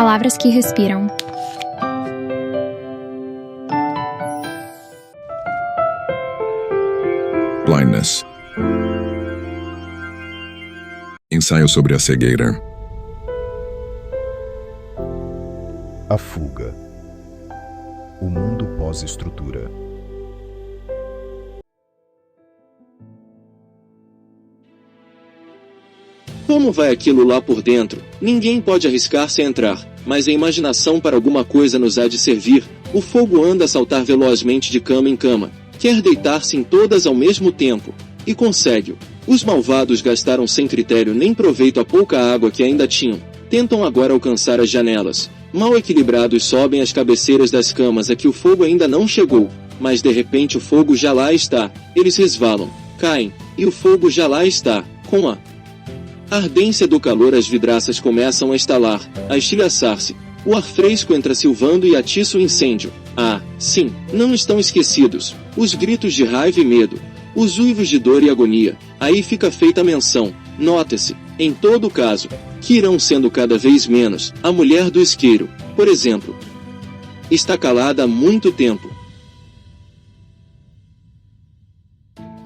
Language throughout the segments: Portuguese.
Palavras que respiram. Blindness. Ensaio sobre a cegueira. A fuga. O mundo pós-estrutura. Como vai aquilo lá por dentro? Ninguém pode arriscar-se a entrar, mas a imaginação para alguma coisa nos há de servir. O fogo anda a saltar velozmente de cama em cama. Quer deitar-se em todas ao mesmo tempo. E consegue-o. Os malvados gastaram sem critério nem proveito a pouca água que ainda tinham. Tentam agora alcançar as janelas. Mal equilibrados sobem as cabeceiras das camas a que o fogo ainda não chegou. Mas de repente o fogo já lá está. Eles resvalam, caem, e o fogo já lá está, com a ardência do calor. As vidraças começam a estalar, a estilhaçar-se. O ar fresco entra silvando e atiça o incêndio. Ah, sim, não estão esquecidos. Os gritos de raiva e medo. Os uivos de dor e agonia. Aí fica feita a menção. Nota-se, em todo caso, que irão sendo cada vez menos. A mulher do isqueiro, por exemplo, está calada há muito tempo.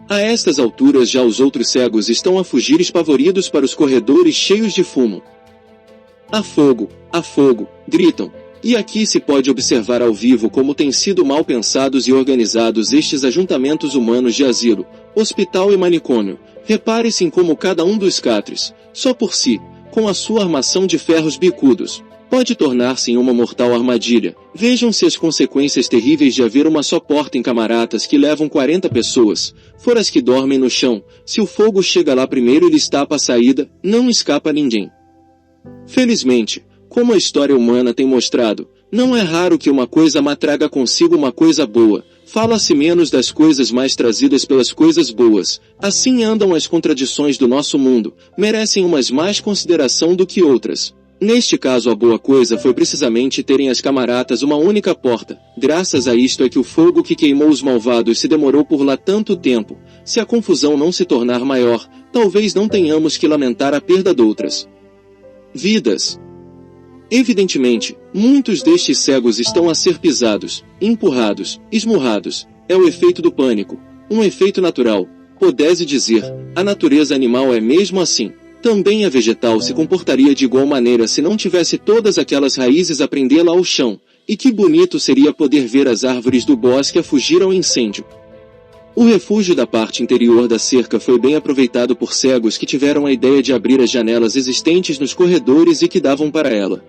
A estas alturas já os outros cegos estão a fugir espavoridos para os corredores cheios de fumo. Há fogo, gritam. E aqui se pode observar ao vivo como têm sido mal pensados e organizados estes ajuntamentos humanos de asilo, hospital e manicômio. Repare-se em como cada um dos catres, só por si, com a sua armação de ferros bicudos, pode tornar-se em uma mortal armadilha. Vejam-se as consequências terríveis de haver uma só porta em camaratas que levam 40 pessoas, fora as que dormem no chão. Se o fogo chega lá primeiro e lhes tapa a saída, não escapa ninguém. Felizmente, como a história humana tem mostrado, não é raro que uma coisa má traga consigo uma coisa boa. Fala-se menos das coisas mais trazidas pelas coisas boas. Assim andam as contradições do nosso mundo, merecem umas mais consideração do que outras. Neste caso a boa coisa foi precisamente terem as camaratas uma única porta. Graças a isto é que o fogo que queimou os malvados se demorou por lá tanto tempo. Se a confusão não se tornar maior, talvez não tenhamos que lamentar a perda de outras vidas. Evidentemente, muitos destes cegos estão a ser pisados, empurrados, esmurrados. É o efeito do pânico, um efeito natural. Pode-se dizer, a natureza animal é mesmo assim. Também a vegetal se comportaria de igual maneira se não tivesse todas aquelas raízes a prendê-la ao chão. E que bonito seria poder ver as árvores do bosque a fugir ao incêndio. O refúgio da parte interior da cerca foi bem aproveitado por cegos que tiveram a ideia de abrir as janelas existentes nos corredores e que davam para ela.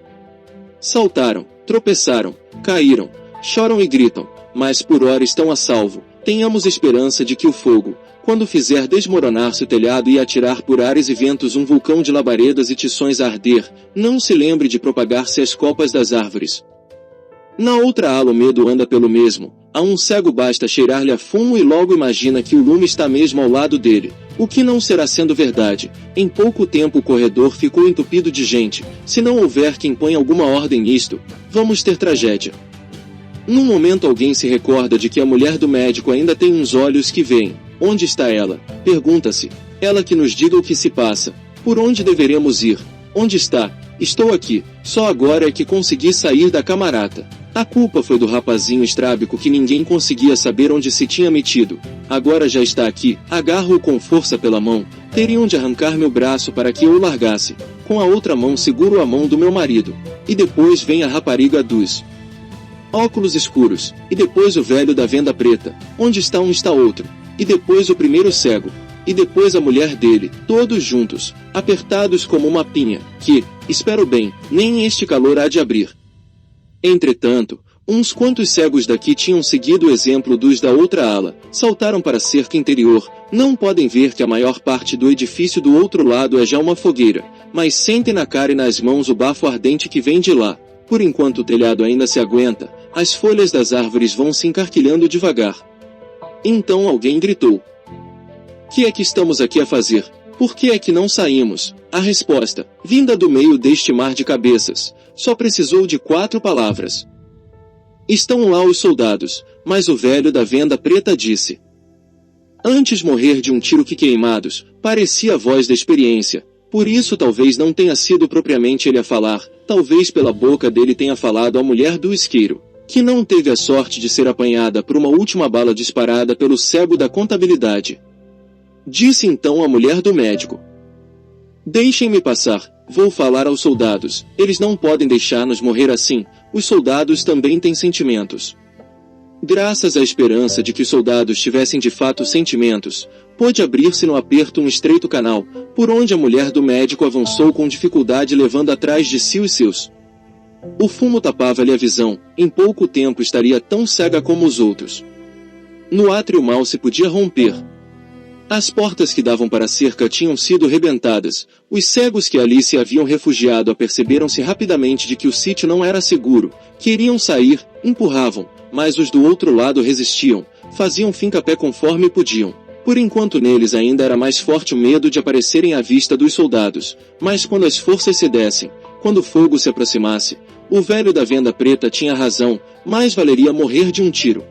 Saltaram, tropeçaram, caíram, choram e gritam, mas por ora estão a salvo. Tenhamos esperança de que o fogo, quando fizer desmoronar-se o telhado e atirar por ares e ventos um vulcão de labaredas e tições a arder, não se lembre de propagar-se às copas das árvores. Na outra ala o medo anda pelo mesmo. A um cego basta cheirar-lhe a fumo e logo imagina que o lume está mesmo ao lado dele. O que não será sendo verdade. Em pouco tempo o corredor ficou entupido de gente. Se não houver quem ponha alguma ordem nisto, vamos ter tragédia. Num momento alguém se recorda de que a mulher do médico ainda tem uns olhos que veem. Onde está ela? Pergunta-se. Ela que nos diga o que se passa. Por onde deveremos ir? Onde está? Estou aqui. Só agora é que consegui sair da camarata. A culpa foi do rapazinho estrábico que ninguém conseguia saber onde se tinha metido. Agora já está aqui. Agarro-o com força pela mão. Teriam de arrancar meu braço para que eu o largasse. Com a outra mão seguro a mão do meu marido. E depois vem a rapariga dos óculos escuros. E depois o velho da venda preta. Onde está um está outro. E depois o primeiro cego. E depois a mulher dele, todos juntos, apertados como uma pinha, que, espero bem, nem este calor há de abrir. Entretanto, uns quantos cegos daqui tinham seguido o exemplo dos da outra ala, saltaram para a cerca interior. Não podem ver que a maior parte do edifício do outro lado é já uma fogueira, mas sentem na cara e nas mãos o bafo ardente que vem de lá. Por enquanto o telhado ainda se aguenta, as folhas das árvores vão se encarquilhando devagar. Então alguém gritou. Que é que estamos aqui a fazer? Por que é que não saímos? A resposta, vinda do meio deste mar de cabeças, só precisou de 4 palavras. Estão lá os soldados, mas o velho da venda preta disse. Antes morrer de um tiro que queimados, parecia a voz da experiência. Por isso talvez não tenha sido propriamente ele a falar, talvez pela boca dele tenha falado a mulher do isqueiro, que não teve a sorte de ser apanhada por uma última bala disparada pelo cego da contabilidade. Disse então a mulher do médico: "Deixem-me passar, vou falar aos soldados, eles não podem deixar-nos morrer assim, os soldados também têm sentimentos." Graças à esperança de que os soldados tivessem de fato sentimentos, pôde abrir-se no aperto um estreito canal, por onde a mulher do médico avançou com dificuldade levando atrás de si os seus. O fumo tapava-lhe a visão, em pouco tempo estaria tão cega como os outros. No átrio mal se podia romper. As portas que davam para a cerca tinham sido rebentadas. Os cegos que ali se haviam refugiado aperceberam-se rapidamente de que o sítio não era seguro. Queriam sair, empurravam, mas os do outro lado resistiam, faziam fincapé conforme podiam. Por enquanto neles ainda era mais forte o medo de aparecerem à vista dos soldados, mas quando as forças cedessem, quando o fogo se aproximasse, o velho da venda preta tinha razão, mais valeria morrer de um tiro.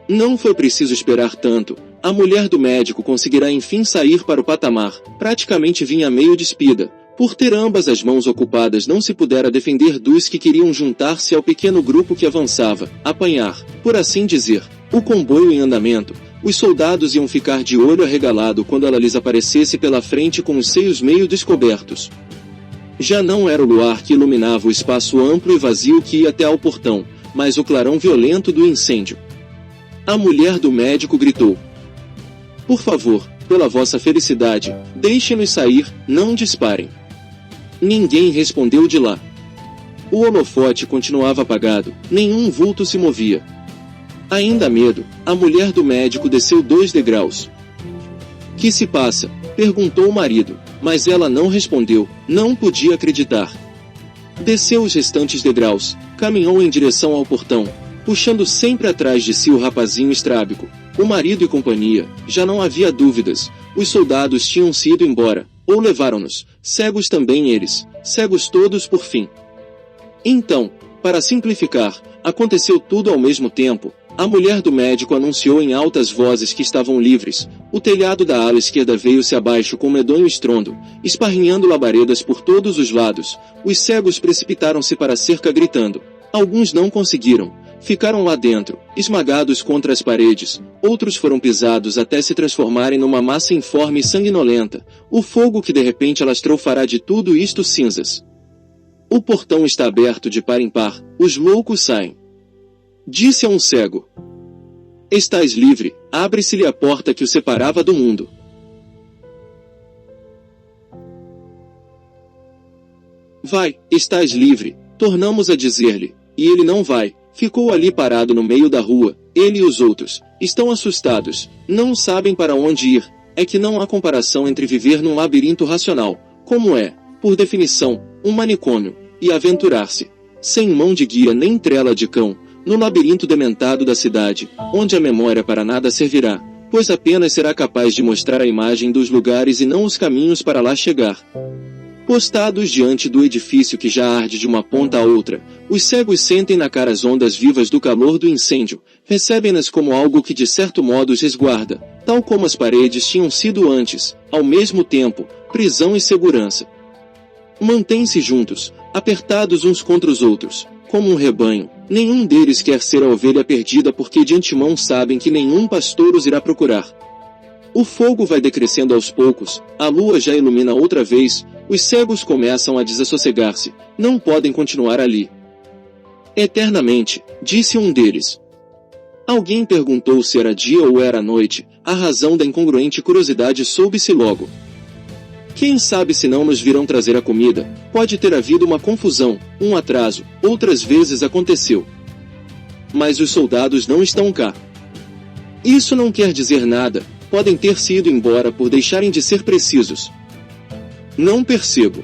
Não foi preciso esperar tanto, a mulher do médico conseguirá enfim sair para o patamar, praticamente vinha meio despida. Por ter ambas as mãos ocupadas não se pudera defender dos que queriam juntar-se ao pequeno grupo que avançava, apanhar, por assim dizer, o comboio em andamento. Os soldados iam ficar de olho arregalado quando ela lhes aparecesse pela frente com os seios meio descobertos. Já não era o luar que iluminava o espaço amplo e vazio que ia até ao portão, mas o clarão violento do incêndio. A mulher do médico gritou: "Por favor, pela vossa felicidade, deixem-nos sair, não disparem." Ninguém respondeu de lá. O holofote continuava apagado, nenhum vulto se movia. Ainda medo, a mulher do médico desceu 2 degraus. "Que se passa?" perguntou o marido, mas ela não respondeu, não podia acreditar. Desceu os restantes degraus, caminhou em direção ao portão, puxando sempre atrás de si o rapazinho estrábico. O marido e companhia, já não havia dúvidas, os soldados tinham se ido embora, ou levaram-nos, cegos também eles, cegos todos por fim. Então, para simplificar, aconteceu tudo ao mesmo tempo. A mulher do médico anunciou em altas vozes que estavam livres. O telhado da ala esquerda veio-se abaixo com medonho estrondo, esparrinhando labaredas por todos os lados. Os cegos precipitaram-se para a cerca gritando. Alguns não conseguiram. Ficaram lá dentro, esmagados contra as paredes. Outros foram pisados até se transformarem numa massa informe e sanguinolenta. O fogo que de repente alastrou fará de tudo isto cinzas. O portão está aberto de par em par. Os loucos saem. Disse a um cego: "Estás livre." Abre-se-lhe a porta que o separava do mundo. "Vai, estás livre." Tornamos a dizer-lhe. E ele não vai. Ficou ali parado no meio da rua. Ele e os outros estão assustados. Não sabem para onde ir. É que não há comparação entre viver num labirinto racional, como é, por definição, um manicômio, e aventurar-se, sem mão de guia nem trela de cão, no labirinto dementado da cidade, onde a memória para nada servirá, pois apenas será capaz de mostrar a imagem dos lugares e não os caminhos para lá chegar. Postados diante do edifício que já arde de uma ponta a outra, os cegos sentem na cara as ondas vivas do calor do incêndio, recebem-nas como algo que de certo modo os resguarda, tal como as paredes tinham sido antes, ao mesmo tempo, prisão e segurança. Mantêm-se juntos, apertados uns contra os outros, como um rebanho. Nenhum deles quer ser a ovelha perdida porque de antemão sabem que nenhum pastor os irá procurar. O fogo vai decrescendo aos poucos, a lua já ilumina outra vez, os cegos começam a desassossegar-se, não podem continuar ali eternamente, disse um deles. Alguém perguntou se era dia ou era noite, a razão da incongruente curiosidade soube-se logo. Quem sabe se não nos virão trazer a comida, pode ter havido uma confusão, um atraso, outras vezes aconteceu. Mas os soldados não estão cá. Isso não quer dizer nada, podem ter se ido embora por deixarem de ser precisos. Não percebo.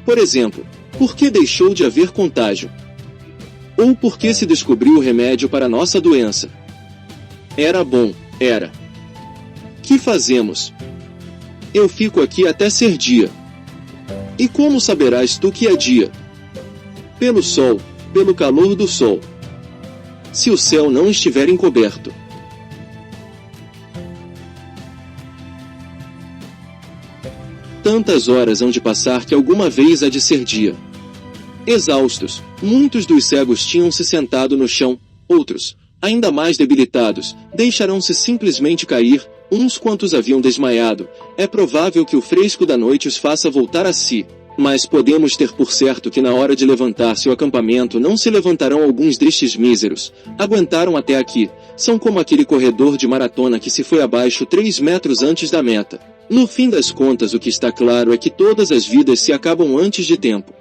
Por exemplo, por que deixou de haver contágio? Ou por que se descobriu o remédio para nossa doença? Era bom, era. Que fazemos? Eu fico aqui até ser dia. E como saberás tu que é dia? Pelo sol, pelo calor do sol. Se o céu não estiver encoberto. Tantas horas hão de passar que alguma vez há de ser dia. Exaustos, muitos dos cegos tinham se sentado no chão, outros, ainda mais debilitados, deixaram-se simplesmente cair, uns quantos haviam desmaiado. É provável que o fresco da noite os faça voltar a si, mas podemos ter por certo que na hora de levantar-se o acampamento não se levantarão alguns destes míseros. Aguentaram até aqui, são como aquele corredor de maratona que se foi abaixo 3 metros antes da meta. No fim das contas, o que está claro é que todas as vidas se acabam antes de tempo.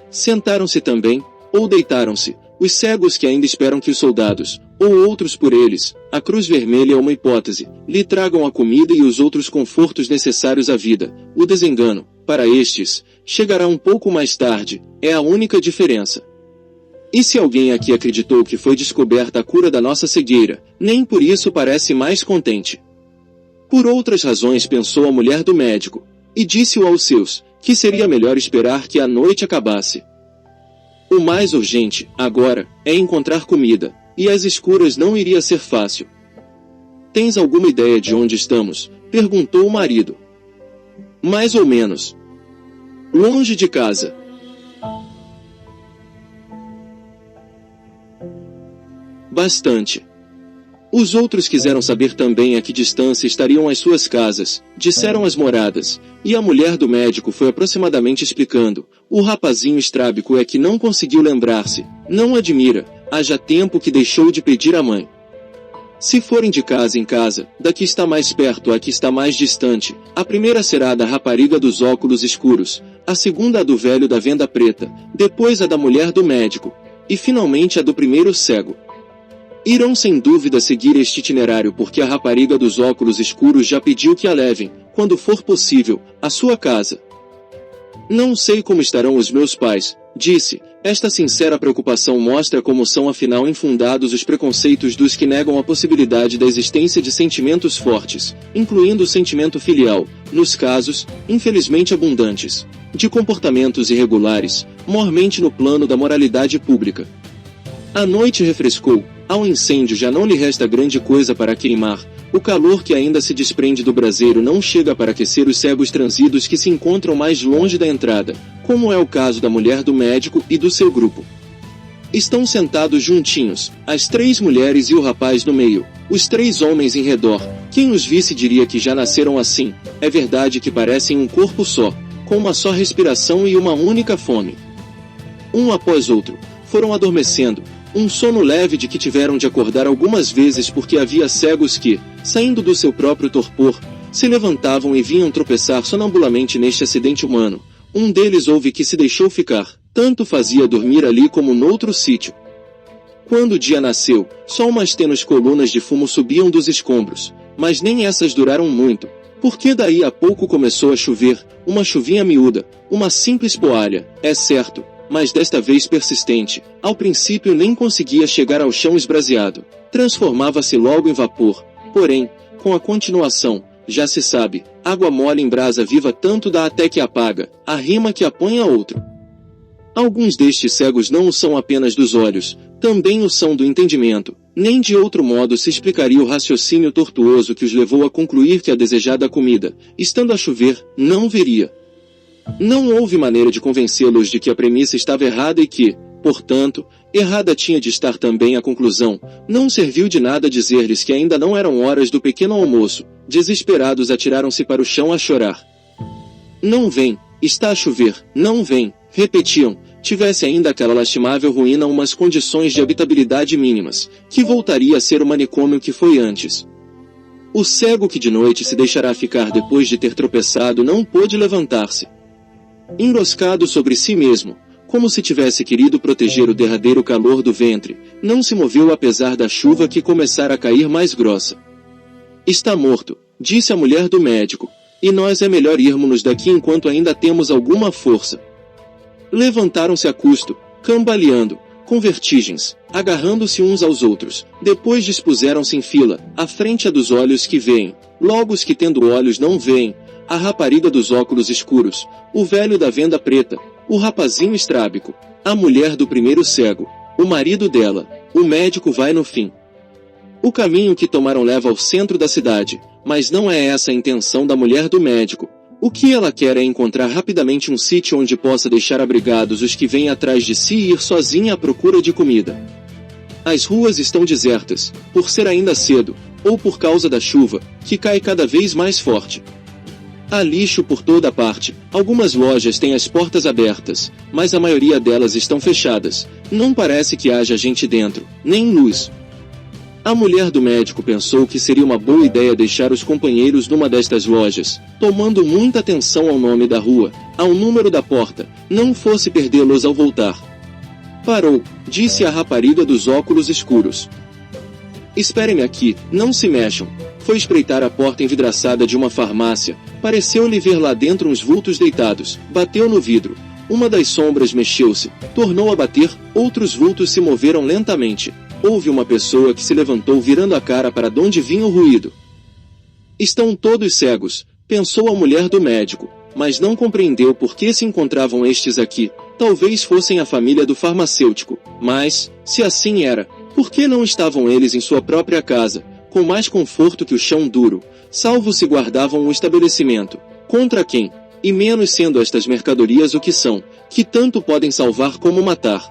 Sentaram-se também, ou deitaram-se, os cegos que ainda esperam que os soldados, ou outros por eles, a Cruz Vermelha é uma hipótese, lhe tragam a comida e os outros confortos necessários à vida. O desengano, para estes, chegará um pouco mais tarde, é a única diferença. E se alguém aqui acreditou que foi descoberta a cura da nossa cegueira, nem por isso parece mais contente. Por outras razões pensou a mulher do médico, e disse-o aos seus, que seria melhor esperar que a noite acabasse. O mais urgente, agora, é encontrar comida, e às escuras não iria ser fácil. Tens alguma ideia de onde estamos? Perguntou o marido. Mais ou menos. Longe de casa. Bastante. Os outros quiseram saber também a que distância estariam as suas casas, disseram as moradas, e a mulher do médico foi aproximadamente explicando. O rapazinho estrábico é que não conseguiu lembrar-se, não admira, haja tempo que deixou de pedir à mãe. Se forem de casa em casa, daqui está mais perto a que está mais distante, a primeira será a da rapariga dos óculos escuros, a segunda a do velho da venda preta, depois a da mulher do médico, e finalmente a do primeiro cego. Irão sem dúvida seguir este itinerário porque a rapariga dos óculos escuros já pediu que a levem, quando for possível, à sua casa. Não sei como estarão os meus pais, disse. Esta sincera preocupação mostra como são afinal infundados os preconceitos dos que negam a possibilidade da existência de sentimentos fortes, incluindo o sentimento filial, nos casos, infelizmente abundantes, de comportamentos irregulares, mormente no plano da moralidade pública. A noite refrescou, ao incêndio já não lhe resta grande coisa para queimar, o calor que ainda se desprende do braseiro não chega para aquecer os cegos transidos que se encontram mais longe da entrada, como é o caso da mulher do médico e do seu grupo. Estão sentados juntinhos, as 3 mulheres e o rapaz no meio, os 3 homens em redor. Quem os visse diria que já nasceram assim. É verdade que parecem um corpo só, com uma só respiração e uma única fome. Um após outro, foram adormecendo, um sono leve de que tiveram de acordar algumas vezes porque havia cegos que, saindo do seu próprio torpor, se levantavam e vinham tropeçar sonambulamente neste acidente humano. Um deles houve que se deixou ficar, tanto fazia dormir ali como noutro sítio. Quando o dia nasceu, só umas tênues colunas de fumo subiam dos escombros, mas nem essas duraram muito, porque daí a pouco começou a chover, uma chuvinha miúda, uma simples poalha, é certo, mas desta vez persistente. Ao princípio nem conseguia chegar ao chão esbraseado, transformava-se logo em vapor, porém, com a continuação, já se sabe, água mole em brasa viva tanto dá até que apaga, a rima que apõe a outro. Alguns destes cegos não o são apenas dos olhos, também o são do entendimento, nem de outro modo se explicaria o raciocínio tortuoso que os levou a concluir que a desejada comida, estando a chover, não veria. Não houve maneira de convencê-los de que a premissa estava errada e que, portanto, errada tinha de estar também a conclusão. Não serviu de nada dizer-lhes que ainda não eram horas do pequeno almoço. Desesperados atiraram-se para o chão a chorar. Não vem, está a chover, não vem, repetiam, tivesse ainda aquela lastimável ruína umas condições de habitabilidade mínimas, que voltaria a ser o manicômio que foi antes. O cego que de noite se deixará ficar depois de ter tropeçado não pôde levantar-se. Enroscado sobre si mesmo, como se tivesse querido proteger o derradeiro calor do ventre, não se moveu apesar da chuva que começara a cair mais grossa. Está morto, disse a mulher do médico, e nós é melhor irmos daqui enquanto ainda temos alguma força. Levantaram-se a custo, cambaleando, com vertigens, agarrando-se uns aos outros, depois dispuseram-se em fila, à frente a dos olhos que veem, logo os que tendo olhos não veem, a rapariga dos óculos escuros, o velho da venda preta, o rapazinho estrábico, a mulher do primeiro cego, o marido dela, o médico vai no fim. O caminho que tomaram leva ao centro da cidade, mas não é essa a intenção da mulher do médico. O que ela quer é encontrar rapidamente um sítio onde possa deixar abrigados os que vêm atrás de si e ir sozinha à procura de comida. As ruas estão desertas, por ser ainda cedo, ou por causa da chuva, que cai cada vez mais forte. Há lixo por toda parte, algumas lojas têm as portas abertas, mas a maioria delas estão fechadas, não parece que haja gente dentro, nem luz. A mulher do médico pensou que seria uma boa ideia deixar os companheiros numa destas lojas, tomando muita atenção ao nome da rua, ao número da porta, não fosse perdê-los ao voltar. Parou, disse a rapariga dos óculos escuros. Esperem aqui, não se mexam. Foi espreitar a porta envidraçada de uma farmácia, pareceu-lhe ver lá dentro uns vultos deitados, bateu no vidro. Uma das sombras mexeu-se, tornou a bater, outros vultos se moveram lentamente. Houve uma pessoa que se levantou virando a cara para onde vinha o ruído. Estão todos cegos, pensou a mulher do médico, mas não compreendeu por que se encontravam estes aqui. Talvez fossem a família do farmacêutico, mas, se assim era, por que não estavam eles em sua própria casa, com mais conforto que o chão duro, salvo se guardavam o estabelecimento? Contra quem? E menos sendo estas mercadorias o que são, que tanto podem salvar como matar.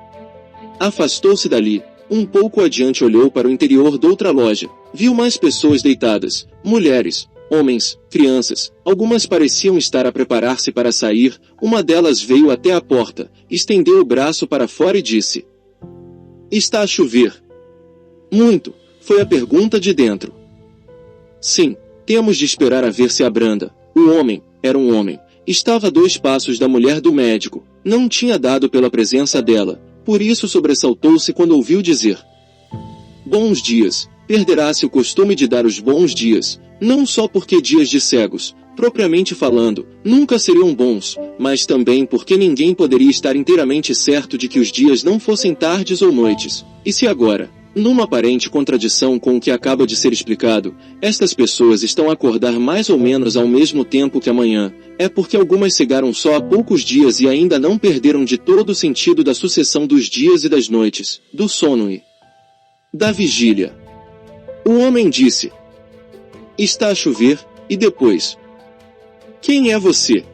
Afastou-se dali. Um pouco adiante olhou para o interior de outra loja. Viu mais pessoas deitadas, mulheres, homens, crianças. Algumas pareciam estar a preparar-se para sair. Uma delas veio até a porta, estendeu o braço para fora e disse: "Está a chover." "Muito?" foi a pergunta de dentro. "Sim, temos de esperar a ver se abranda." O homem, era um homem, estava a 2 passos da mulher do médico. Não tinha dado pela presença dela. Por isso sobressaltou-se quando ouviu dizer: "Bons dias." Perderá-se o costume de dar os bons dias, não só porque dias de cegos, propriamente falando, nunca seriam bons, mas também porque ninguém poderia estar inteiramente certo de que os dias não fossem tardes ou noites. E se agora, numa aparente contradição com o que acaba de ser explicado, estas pessoas estão a acordar mais ou menos ao mesmo tempo que amanhã, é porque algumas cegaram só há poucos dias e ainda não perderam de todo o sentido da sucessão dos dias e das noites, do sono e da vigília. O homem disse: "Está a chover." E depois: "Quem é você?"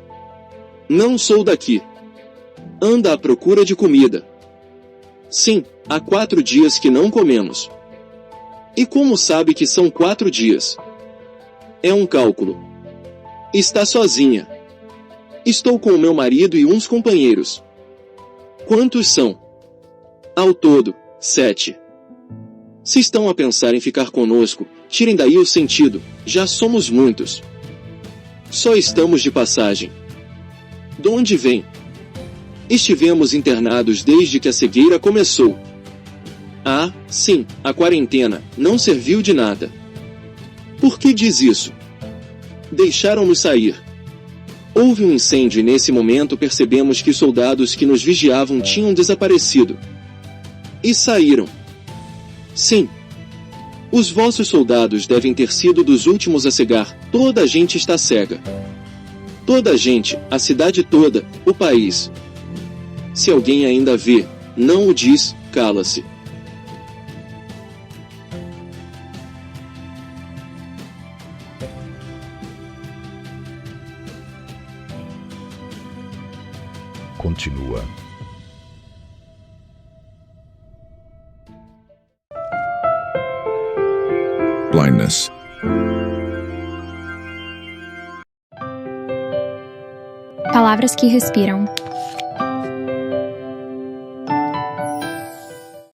"Não sou daqui." "Anda à procura de comida." "Sim, há 4 dias que não comemos." "E como sabe que são 4 dias?" "É um cálculo." "Está sozinha?" "Estou com o meu marido e uns companheiros." "Quantos são?" "Ao todo, 7. Se estão a pensar em ficar conosco, tirem daí o sentido, já somos muitos. Só estamos de passagem." "De onde vem?" "Estivemos internados desde que a cegueira começou." "Ah, sim, a quarentena não serviu de nada." "Por que diz isso?" "Deixaram-nos sair." Houve um incêndio e nesse momento percebemos que soldados que nos vigiavam tinham desaparecido. "E saíram?" "Sim. Os vossos soldados devem ter sido dos últimos a cegar. Toda a gente está cega." "Toda a gente, a cidade toda, o país." "Se alguém ainda vê, não o diz, cala-se." Continua. Blindness. Palavras que respiram.